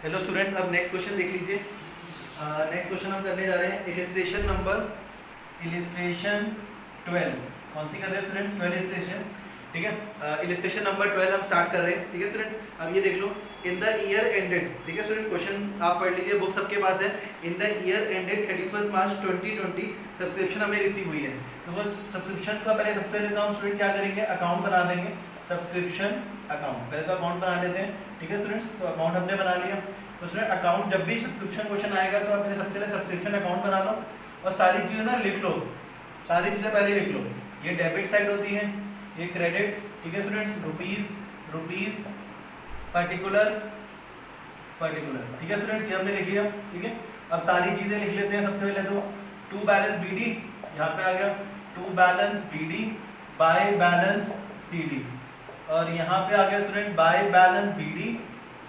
Hello students, अब next question देख लीजिए। नेक्स्ट क्वेश्चन हम करने जा रहे हैं इलिस्ट्रेशन 12। कौन सी कर रहे हैं स्टूडेंट? 12 इलिस्ट्रेशन। ठीक है, इलिस्ट्रेशन नंबर 12 हम स्टार्ट कर रहे हैं। ठीक है स्टूडेंट, अब ये देख लो, इन द ईयर एंडेड। ठीक है स्टूडेंट, क्वेश्चन आप पढ़ लीजिए, बुक सबके पास है। इन the year ended 31 March 2020 subscription हमें रिसीव हुई है। तो वो सब्सक्रिप्शन का पहले सबसे लेता हूँ स्टूडेंट, क्या करेंगे, अकाउंट बना देंगे, सब्सक्रिप्शन अकाउंट। पहले तो अकाउंट बना लेते हैं। ठीक है स्टूडेंट्स, तो अकाउंट हमने बना लिया। तो स्टूडेंट अकाउंट, जब भी सब्सक्रिप्शन क्वेश्चन आएगा तो आप सबसे पहले सब्सक्रिप्शन अकाउंट बना लो और सारी चीज़ें ना लिख लो, सारी चीज़ें पहले लिख लो। ये डेबिट साइड होती है, ये क्रेडिट। ठीक है स्टूडेंट्स, रुपीज पर्टिकुलर। ठीक है स्टूडेंट्स, ये हमने लिख लिया। ठीक है, अब सारी चीज़ें लिख लेते हैं। सबसे पहले तो टू बैलेंस BD, यहाँ पे आ गया to balance BD by balance CD, और यहाँ पे आ गया स्टूडेंट बाय बैलेंस BD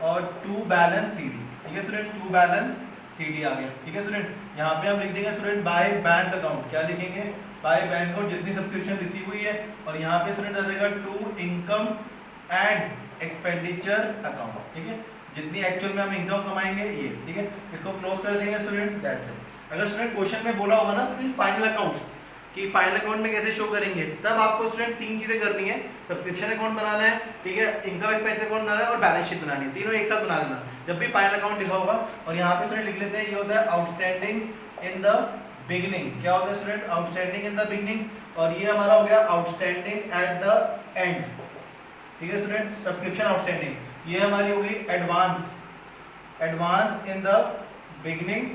और टू बैलेंस CD। ठीक है स्टूडेंट, टू बैलेंस CD आ गया। ठीक है स्टूडेंट, यहाँ पे हम लिख देंगे स्टूडेंट बाय बैंक अकाउंट। क्या लिखेंगे? बाय बैंक अकाउंट, जितनी सब्सक्रिप्शन रिसीव हुई है। और यहाँ पे स्टूडेंट आ जाएगा to income and expenditure account. ठीक है, जितनी एक्चुअल में हम इनकम कमाएंगे ये। ठीक है, इसको क्लोज कर देंगे स्टूडेंट, दैट्स इट। अगर स्टूडेंट क्वेश्चन में बोला होगा ना फिर फाइनल अकाउंट कि फाइनल अकाउंट में कैसे शो करेंगे, तब आपको स्टूडेंट तीन चीजें करनी है। सब्सक्रिप्शन अकाउंट बनाना है, ठीक है, इनकम एक्सपेंस अकाउंट बनाना है और बैलेंस शीट बनानी है। तीनों एक साथ बना लेना जब भी फाइनल अकाउंट लिखा होगा। और यहाँ पे स्टूडेंट लिख लेते हैं, ये होता है आउटस्टैंडिंग इन द बिगिनिंग। क्या होता है student? Outstanding in the beginning. और ये हमारा हो गया आउटस्टैंडिंग एट द एंड। ठीक है स्टूडेंट, सब्सक्रिप्शन आउटस्टैंडिंग, ये हमारी होगी एडवांस इन द बिगिनिंग,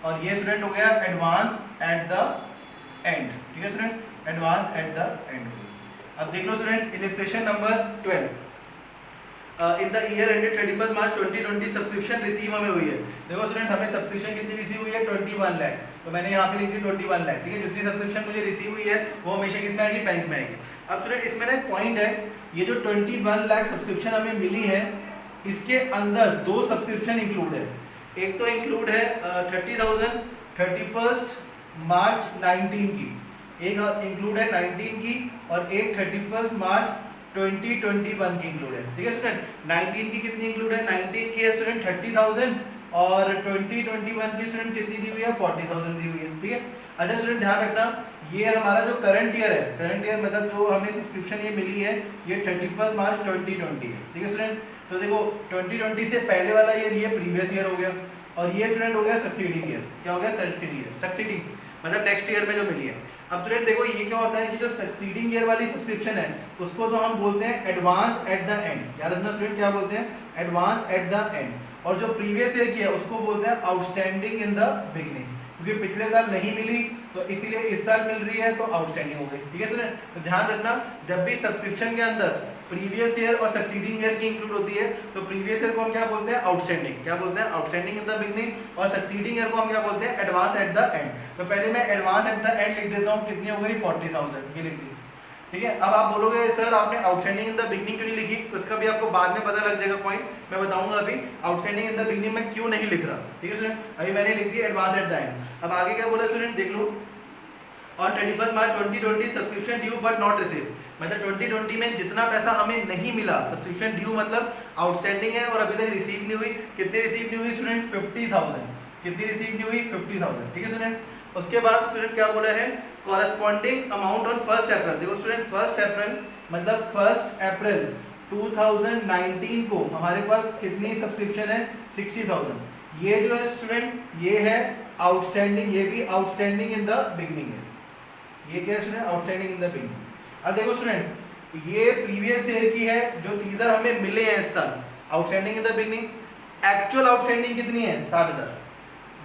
और ये स्टूडेंट हो गया एडवांस एट द एंड। ठीक है student, advance at the end. अब देख लो students, illustration number 12। In the year ended 31 March 2020 subscription receive हमें हुई है। देखो स्टूडेंट, हमें सब्सक्रिप्शन कितनी रिसीव हुई है? 21 लाख। तो मैंने यहाँ पे लिख दी 21 लाख। ठीक है, जितनी सब्सक्रिप्शन मुझे रिसीव हुई है वो हमेशा किसमें आएगी? बैंक में आएगी। अब स्टूडेंट इसमें ना एक पॉइंट है, ये जो 21 लाख सब्सक्रिप्शन हमें मिली है, इसके अंदर दो सब्सक्रिप्शन इंक्लूड है। एक तो इंक्लूड है 30,000 31 मार्च 19 की, एक इंक्लूड है 19 की, और एक 31 मार्च 2021 की इंक्लूड है। ठीक है स्टूडेंट, 19 की कितनी इंक्लूड है? 19 की है स्टूडेंट 30,000, और 2021 की स्टूडेंट कितनी दी हुई है? 40,000 दी हुई है। ठीक है, अच्छा स्टूडेंट ध्यान रखना, ये हमारा जो करंट ईयर है, करंट ईयर मतलब जो हमें सब्सक्रिप्शन ये मिली है, ये 31 मार्च 2020 है। ठीक है स्टूडेंट, तो देखो 2020 से पहले वाला ईयर ये प्रीवियस ईयर हो गया, और ये स्टूडेंट हो गया सक्सीडिंग ईयर। क्या हो गया? सक्सीडिंग मतलब नेक्स्ट ईयर में जो मिली है। अब स्टूडेंट देखो, ये क्या होता है कि जो सक्सीडिंग ईयर वाली सब्सक्रिप्शन है उसको तो हम बोलते हैं एडवांस एट द एंड। याद रखना स्टूडेंट, क्या बोलते हैं? Advance at the and. और जो प्रीवियस ईयर की है उसको बोलते हैं आउटस्टैंडिंग इन द बिगिनिंग, क्योंकि पिछले साल नहीं मिली तो इसीलिए इस साल मिल रही है तो आउटस्टैंडिंग हो गई। ठीक है स्टूडेंट, तो ध्यान रखना, जब भी सब्सक्रिप्शन के अंदर प्रीवियस ईयर और सक्सीडिंग ईयर की इंक्लूड होती है तो प्रीवियस ईयर को हम क्या बोलते हैं? आउटस्टैंडिंग। क्या बोलते हैं? Outstanding in the beginning. और सक्सीडिंग ईयर को हम क्या बोलते हैं? Advance at the and. तो पहले मैं एडवांस एट द एंड लिख देता हूँ, कितनी हो गई? 40,000, ये लिख दी। ठीक है, अब आप बोलोगे सर आपने आउटस्टैंडिंग इन द बिगिनिंग क्यों नहीं लिखी? तो इसका भी आपको बाद में पता लग जाएगा पॉइंट, मैं बताऊंगा अभी आउटस्टैंडिंग इन द बिगिनिंग में क्यों नहीं लिख रहा। ठीक है स्टूडेंट, अभी मैंने लिख दी एडवांस एट द एंड। अब आगे क्या बोला स्टूडेंट, देख लो, on 31 March 2020 subscription due but not receive, मतलब 2020 में जितना पैसा हमें नहीं मिला, सब्सक्रिप्शन ड्यू मतलब आउटस्टैंडिंग है और अभी तक रिसीव नहीं हुई। कितनी रिसीव नहीं हुई स्टूडेंट? 50,000। कितनी रिसीव नहीं हुई? 50,000। ठीक है स्टूडेंट, उसके बाद स्टूडेंट क्या बोला है? कॉरेस्पॉन्डिंग अमाउंट ऑन 1 अप्रैल। देखो स्टूडेंट, 1 अप्रैल मतलब 1 अप्रैल 2019 को हमारे पास कितनी सब्सक्रिप्शन है? 60,000। ये जो है स्टूडेंट, ये है आउटस्टैंडिंग, ये भी आउटस्टैंडिंग इन द बिगिनिंग है। ये क्या है student? Outstanding in the beginning. अब देखो स्टूडेंट, ये प्रीवियस ईयर की है, जो टीजर हमें मिले हैं इस साल, outstanding in the beginning. Actual outstanding कितनी है? 60,000।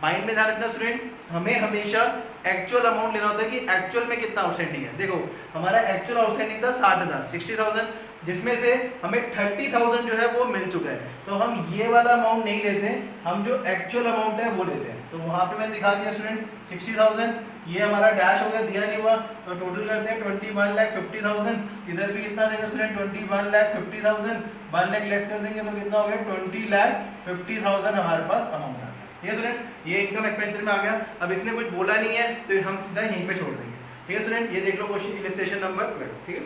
माइंड में ध्यान रखना स्टूडेंट, हमें हमेशा एक्चुअल अमाउंट लेना होता है कि एक्चुअल में कितना आउटस्टैंडिंग है। देखो हमारा एक्चुअल आउटस्टैंडिंग था 60,000, 60,000, जिसमें से हमें 30,000 जो है वो मिल चुका है। तो हम ये वाला अमाउंट नहीं लेते, हम जो एक्चुअल अमाउंट है वो लेते हैं। तो वहाँ पे मैंने दिखा दिया स्टूडेंट 60,000, ये हमारा डैश हो गया, दिया नहीं हुआ, तो टोटल करते हैं 21,50,000। इधर भी कितना देगा स्टूडेंट? 21,50,000। 1 लाख लेस कर देंगे तो कितना हो गया? 20,50,000 हमारे पास अमाउंट आ गया। ठीक है स्टूडेंट, ये इनकम एक्सपेंडिचर में आ गया। अब इसने कुछ बोला नहीं है तो हम सीधा यहीं पे छोड़ देंगे। ठीक है स्टूडेंट, ये देख लो क्वेश्चन इलस्ट्रेशन नंबर 12। ठीक है,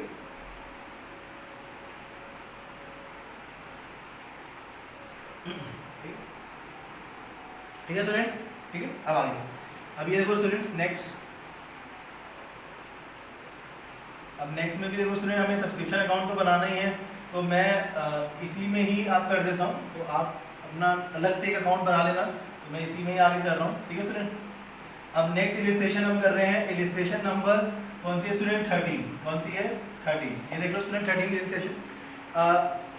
ठीक है। ठीक है स्टूडेंट्स, ठीक है। अब आगे, अब ये देखो स्टूडेंट्स नेक्स्ट, अब नेक्स्ट में भी देखो स्टूडेंट हमें सब्सक्रिप्शन अकाउंट तो बनाना ही है, तो मैं इसी में ही आप कर देता हूँ, तो आप अपना अलग से एक अकाउंट बना लेना, तो मैं इसी में ही आगे कर रहा हूँ, ठीक है स्टूडेंट। अब नेक्स्ट इलिस्ट्रेशन हम कर रहे हैं, इलिस्ट्रेशन नंबर कौन सी है स्टूडेंट 13, कौन सी है 13, ये देख लो student 13 illustration.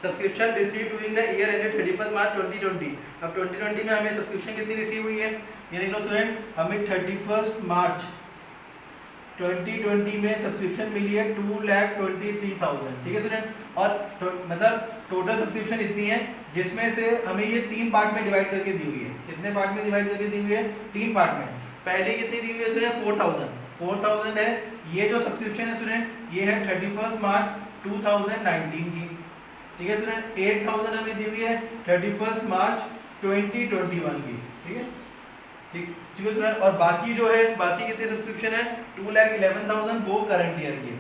Subscription receive during the year ended 31 March 2020। अब 2020 में हमें सब्सक्रिप्शन कितनी रिसीव हुई है, ये देख लो स्टूडेंट, हमें 31 मार्च 2020 में सब्सक्रिप्शन मिली है 2,23,000, ठीक है स्टूडेंट। और मतलब टोटल सब्सक्रिप्शन इतनी है जिसमें से हमें ये 3 पार्ट में डिवाइड करके दी हुई है। कितने पार्ट में डिवाइड करके दी हुई है, 3 पार्ट में। पहले कितनी दी हुई है स्टूडेंट, 4,000 है। ये जो सब्सक्रिप्शन है स्टूडेंट, ये है 31 मार्च 2019 की, ठीक है स्टूडेंट। 8,000 हमें दी हुई है 31 मार्च 2021 की, ठीक है, ठीक है स्टूडेंट। और बाकी जो है, बाकी कितने सब्सक्रिप्शन है 2,11,000, वो करंट ईयर की,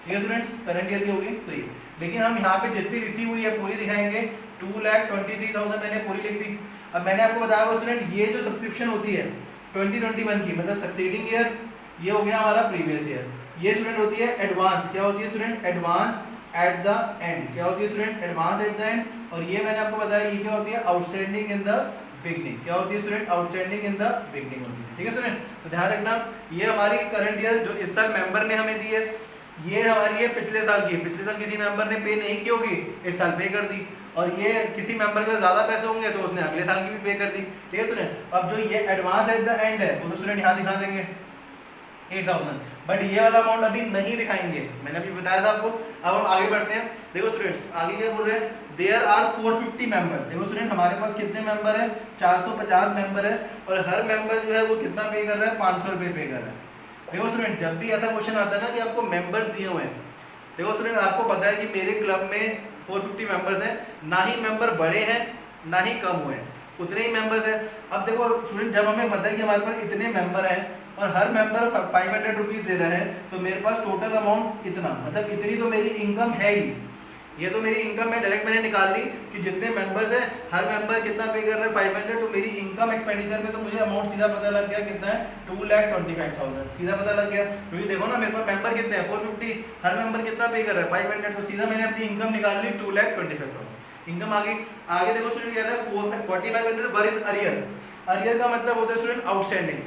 ठीक है स्टूडेंट्स, करंट ईयर की होगी। तो ये, लेकिन हम यहाँ पे जितनी रिसीव हुई है पूरी दिखाएंगे, 2,23,000 मैंने पूरी लिख दी। अब मैंने आपको बताया स्टूडेंट, ये जो सब्सक्रिप्शन होती है 2021 की, मतलब सक्सीडिंग ईयर, ये हो गया हमारा प्रीवियस ईयर। ये स्टूडेंट होती है एडवांस, क्या होती है student, advance at the and, क्या होती है student, advance at the and. और ये मैंने आपको बताया, ये क्या होती है, आउटस्टैंडिंग इन द बिगनिंग, क्या होती है student, outstanding in the beginning होती है, ठीक है स्टूडेंट। तो ध्यान रखना, ये हमारी करंट ईयर जो इस साल मेंबर ने हमें दी है, ये हमारी है पिछले साल की। पिछले साल किसी मेंबर ने पे नहीं की होगी, इस साल पे कर दी। और ये किसी मेंबर के ज्यादा पैसे होंगे तो उसने अगले साल की भी पे कर दी, ठीक है स्टूडेंट। अब जो ये एडवांस एट द एंड है, वो तो स्टूडेंट यहाँ दिखा देंगे 8,000, बट ये वाला अमाउंट अभी नहीं दिखाएंगे, मैंने अभी बताया था आपको। अब हम आगे बढ़ते हैं, देखो स्टूडेंट्स आगे क्या बोल रहे हैं, देयर आर 450 मेंबर। देखो स्टूडेंट हमारे पास कितने मेंबर है, 450 मेंबर है, और हर मेंबर जो है वो कितना पे कर रहा है, 500 रुपये पे कर रहा है। देखो स्टूडेंट, जब भी ऐसा क्वेश्चन आता है ना कि आपको मेंबर्स दिए हुए हैं, देखो स्टूडेंट आपको पता है कि मेरे क्लब में 450 मेंबर्स हैं, ना ही मेंबर बढ़े हैं ना ही कम हुए हैं, उतने ही मेंबर्स हैं। अब देखो स्टूडेंट, जब हमें पता है कि हमारे पास इतने मेंबर हैं और हर मेंबर 500 रुपीज़ दे रहा है, तो मेरे पास टोटल अमाउंट इतना, मतलब इतनी तो मेरी इनकम है ही। ये तो मेरी इनकम है, डायरेक्ट मैंने निकाल ली कि जितने मेंबर्स हैं हर मेंबर कितना पे कर रहा है 500, तो मेरी इनकम एक्सपेंडिचर में तो मुझे अमाउंट सीधा पता लग गया कितना है, 2,25,000 सीधा पता लग गया। क्योंकि देखो ना मेरे पास मेंबर कितने हैं 450, हर मेंबर कितना पे कर रहा है 500, तो सीधा मैंने अपनी इनकम निकाल ली 2,25,000 इनकम। आगे देखो स्टूडेंट क्या है, 4,500 वर इन अरियर। अरियर का मतलब होता है स्टूडेंट आउटस्टैंडिंग,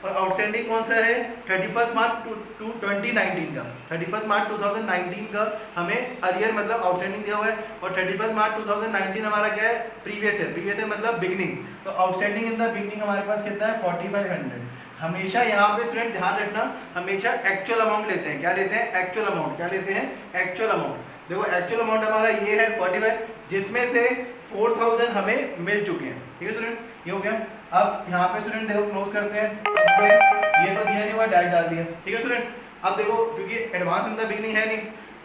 और आउटस्टैंडिंग कौन सा है, 31 मार्च 2019 का, 31 मार्च 2019 का हमें अरियर मतलब आउटस्टैंडिंग दिया हुआ है। और 31 मार्च 2019 हमारा क्या है, प्रीवियस ईयर, प्रीवियस ईयर मतलब बिगनिंग। तो आउटस्टैंडिंग इन द बिगनिंग हमारे पास कितना है 4,500। हमेशा यहाँ पे स्टूडेंट ध्यान रखना, हमेशा एक्चुअल अमाउंट लेते हैं, क्या लेते हैं, एक्चुअल अमाउंट, क्या लेते हैं, एक्चुअल अमाउंट। देखो एक्चुअल अमाउंट हमारा ये है 45, जिसमें से 4,000 हमें मिल चुके हैं, ठीक है स्टूडेंट, ये हो गया। अब यहाँ पे स्टूडेंट देखो क्लोज करते हैं, ये तो दिया नहीं हुआ, डायरेक्ट डाल दिया, ठीक है स्टूडेंट। अब देखो क्योंकि एडवांस इन द बिगनिंग है नहीं,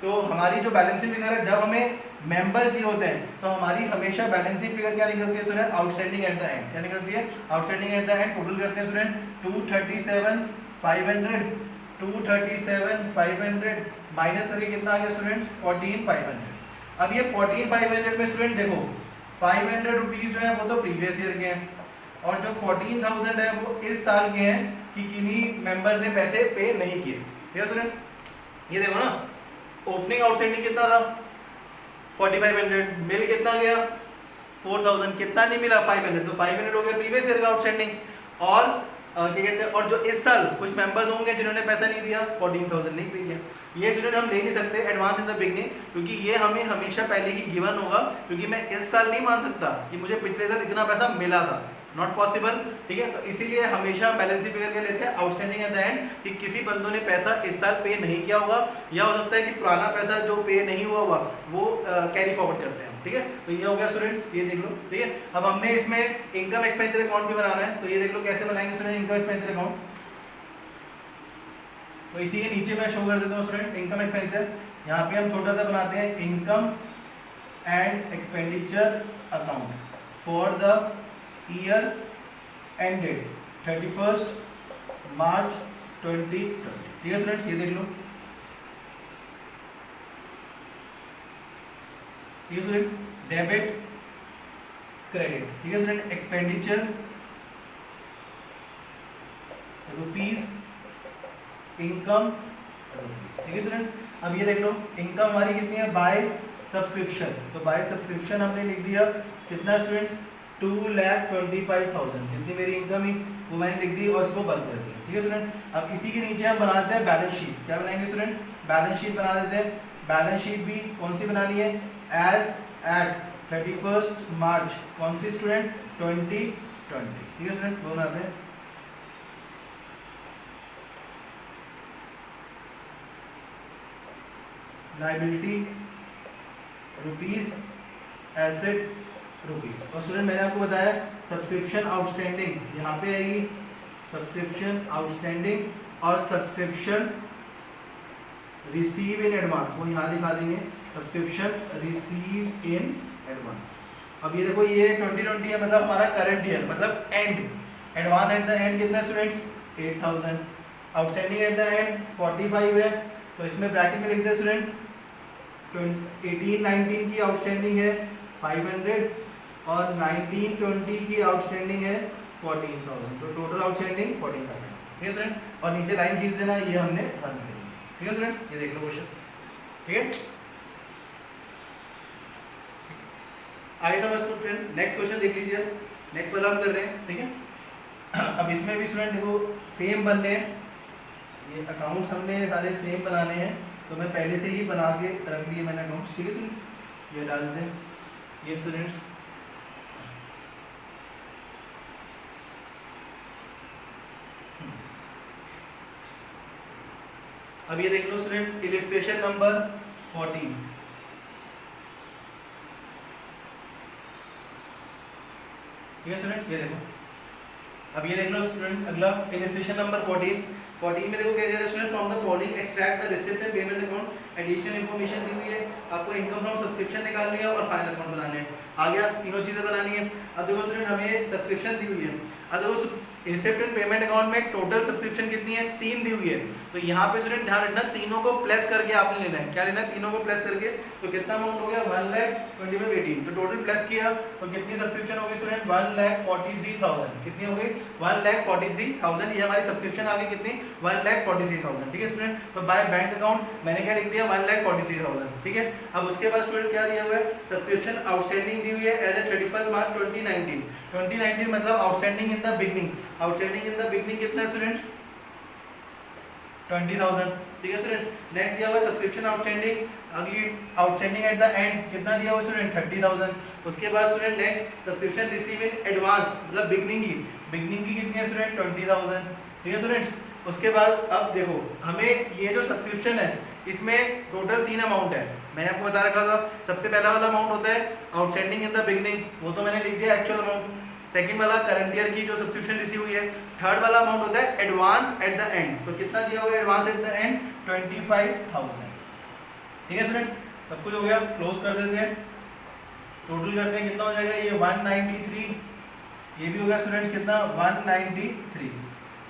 तो हमारी जो बैलेंसिंग फिगर है, जब हमें मेंबर्स ही होते हैं तो हमारी हमेशा बैलेंसिंग फिगर क्या निकलती है student, outstanding at the and, क्या निकलती है, outstanding at the and. Total करते हैं स्टूडेंट 237,500, 237,500 माइनस करके कितना आ गया स्टूडेंट 14,500। अब ये 14,500 में स्टूडेंट देखो 500 रुपीज जो है वो तो प्रीवियस ईयर के हैं, और जो 14,000 है वो इस साल के हैं कि किन्हीं मेंबर्स ने पैसे पे नहीं किए, ठीक है स्टूडेंट। ये देखो ना, ओपनिंग आउटस्टैंडिंग कितना था 4,500, मिल कितना गया 4,000, कितना नहीं मिला 500, तो 500 हो गया प्रीवियस ईयर का आउटस्टैंडिंग। और क्या कहते हैं, और जो इस साल कुछ मेंबर्स होंगे जिन्होंने पैसा नहीं दिया, 14,000 नहीं पे किया। ये स्टूडेंट हम ले नहीं सकते एडवांस इन द बिगनिंग, क्योंकि ये हमें हमेशा पहले ही गिवन होगा, क्योंकि मैं इस साल नहीं मान सकता कि मुझे पिछले साल इतना पैसा मिला था, नॉट पॉसिबल, ठीक है। तो इसीलिए हमेशा बैलेंसिंग फिगर क्या लेते हैं, आउटस्टैंडिंग एट द एंड, कि किसी बंदों ने पैसा इस साल पे नहीं किया होगा, या हो सकता है कि पुराना पैसा जो पे नहीं हुआ होगा वो कैरी फॉरवर्ड करते हैं, ठीक है। तो ये हो गया स्टूडेंट्स, ये देख लो, ठीक है। अब हमने इसमें इनकम एक्सपेंडिचर अकाउंट भी बनाना है, तो ये देख लो कैसे बनाएंगे स्टूडेंट इनकम एक्सपेंडिचर अकाउंट। तो इसी के नीचे मैं शो कर देता हूँ स्टूडेंट इनकम एक्सपेंडिचर। यहाँ पे हम छोटा सा बनाते हैं income and expenditure account for the year ended 31st मार्च 2020, ठीक है स्टूडेंट्स, ये देख लो, ठीक है स्टूडेंट्स, डेबिट क्रेडिट, ठीक है student, expenditure rupees income rupees. ठीक है स्टूडेंट, अब ये देख लो इनकम हमारी कितनी है बाय सब्सक्रिप्शन, तो बाय सब्सक्रिप्शन हमने लिख दिया कितना स्टूडेंट्स 2,25,000, जितनी मेरी इनकम ही वो मैंने लिख दी और इसको बंद कर दिया। ठीक है स्टूडेंट, अब इसी के नीचे हम बनाते हैं बैलेंस शीट। क्या बनाएंगे स्टूडेंट, बैलेंस शीट बना देते हैं। बैलेंस शीट भी कौन सी बनानी है, एज एट 31 मार्च, कौन सी स्टूडेंट 2020। ठीक है स्टूडेंट, वो बनाते हैं। Liability rupees, asset rupees. और स्टूडेंट मैंने आपको बताया सब्सक्रिप्शन आउटस्टैंडिंग यहाँ पे आएगी, सब्सक्रिप्शन आउटस्टैंडिंग और सब्सक्रिप्शन रिसीव इन एडवांस, वो यहाँ दिखा देंगे सब्सक्रिप्शन रिसीव इन एडवांस। अब ये देखो ये 2020 है, मतलब हमारा करंट ईयर, मतलब end. Advance at the end कितना students 8,000, outstanding at the end 45 है, तो इसमें ब्रैकेट में लिख दे स्टूडेंट 18-19 की आउटस्टैंडिंग है 500 और 19-20 की आउटस्टैंडिंग है 14,000, तो टोटल आउटस्टैंडिंग 14,000। ठीक है स्टूडेंट, और नीचे लाइन खींच देना, ये हमने बंद कर दी। ठीक है स्टूडेंट्स, ये देख लो क्वेश्चन। ठीक है, आगे समझ स्टूडेंट, नेक्स्ट क्वेश्चन देख लीजिए, नेक्स्ट वाला हम कर रहे हैं। ठीक है, अब इसमें भी स्टूडेंट देखो सेम बनने हैं, ये अकाउंट्स हमने सारे सेम बनाने हैं, तो मैं पहले से ही बना के रख दिए मैंने अकाउंट्स। ठीक है स्टूडेंट, ये डाल दें ये स्टूडेंट्स। अब ये देख लो स्टूडेंट इलिस्ट्रेशन नंबर 14। ठीक है स्टूडेंट्स, ये देखो, अब ये देख लो स्टूडेंट अगला इलिस्ट्रेशन नंबर 14 में देखो क्या कह रहा है student, from the following extract the receipt and payment account. Additional information दी हुई है, आपको इनकम फ्रॉम सब्सक्रिप्शन निकालनी है और फाइनल अकाउंट बनाने हैं। आगे आप तीनों चीजें बनानी है। अब देखो स्टूडेंट हमें सब्सक्रिप्शन दी हुई है, अब देखो रिसिप्ट एंड पेमेंट अकाउंट में टोटल सब्सक्रिप्शन कितनी है 3 दी हुई है, तो यहाँ पे स्टूडेंट ध्यान रखना तीनों को प्लस करके आपने लेना है। क्या लेना है, तीनों को प्लस करके, तो कितना अमाउंट हो गया 1,25,18, तो टोटल प्लस किया तो कितनी सब्सक्रिप्शन होगी स्टूडेंट 1,43,000। कितनी हो गई 1,43,000, ये हमारी सब्सक्रिप्शन आ गई कितनी 1,43,000। ठीक है स्टूडेंट, तो बाय बैंक अकाउंट मैंने क्या लिख दिया 1,43,000। ठीक है, अब उसके बाद स्टूडेंट क्या दिया हुआ है, सब्सक्रिप्शन आउटस्टैंडिंग दी हुई है एज ए 31 मार्च 2019 मतलब outstanding in the beginning. Outstanding in the beginning कितना स्टूडेंट 20,000। ठीक है स्टूडेंट, नेक्स्ट दिया हुआ सब्सक्रिप्शन आउटस्टैंडिंग, अगली आउटस्टैंडिंग एट द एंड कितना दिया हुआ स्टूडेंट 30,000। उसके बाद student next subscription receive in advance मतलब बिगनिंग की कितनी है स्टूडेंट 20,000। ठीक है स्टूडेंट्स, उसके बाद अब देखो हमें ये जो सब्सक्रिप्शन है इसमें टोटल 3 अमाउंट है, मैंने आपको बता रखा था। सबसे पहला वाला अमाउंट होता है आउटस्टैंडिंग इन द बिगनिंग, वो तो मैंने लिख दिया एक्चुअल अमाउंट। सेकंड वाला करंट ईयर की जो सब्सक्रिप्शन रिसीव हुई है। थर्ड वाला अमाउंट होता है एडवांस एट द एंड, तो कितना दिया हुआ है एडवांस एट द एंड 25,000। ठीक है स्टूडेंट्स, सब कुछ हो गया, क्लोज कर देते हैं, टोटल करते हैं कितना हो जाएगा, ये 193, ये भी हो गया स्टूडेंट्स कितना 193।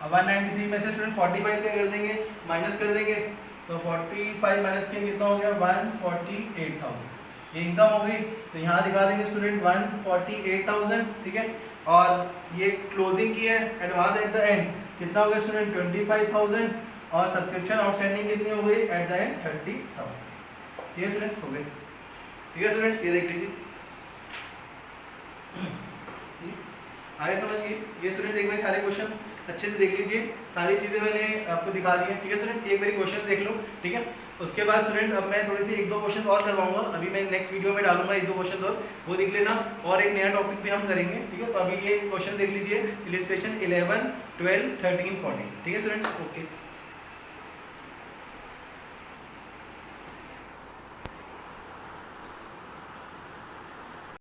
अब 193 में से स्टूडेंट 45 क्या कर देंगे, माइनस कर देंगे, तो 45 माइनस के कितना हो गया 148,000। ये इनकम हो गई, तो यहाँ दिखा देंगे स्टूडेंट 148,000। ठीक है, और ये क्लोजिंग की है एडवांस एट द एंड कितना हो गया स्टूडेंट 25,000 और सब्सक्रिप्शन आउटस्टैंडिंग कितनी हो गई एट द एंड 30,000। ठीक है स्टूडेंट्स, हो गए। ठीक है स्टूडेंट्स, ये देख लीजिए, आगे समझिए। ये स्टूडेंट्स एक बार सारे क्वेश्चन अच्छे से देख लीजिए, सारी चीज़ें मैंने आपको दिखा दी हैं। ठीक है स्टूडेंट्स, एक बारी क्वेश्चन देख लो। ठीक है, उसके बाद स्टूडेंट अब मैं थोड़ी सी 1-2 क्वेश्चन और करवाऊंगा, अभी मैं नेक्स्ट वीडियो में डालूंगा 1-2 क्वेश्चन और, वो देख लेना, और एक नया टॉपिक भी हम करेंगे। ठीक है, तो अभी ये क्वेश्चन देख लीजिए, इलिस्ट्रेशन 11, 12, 13, 14। ठीक है स्टूडेंट्स, ओके।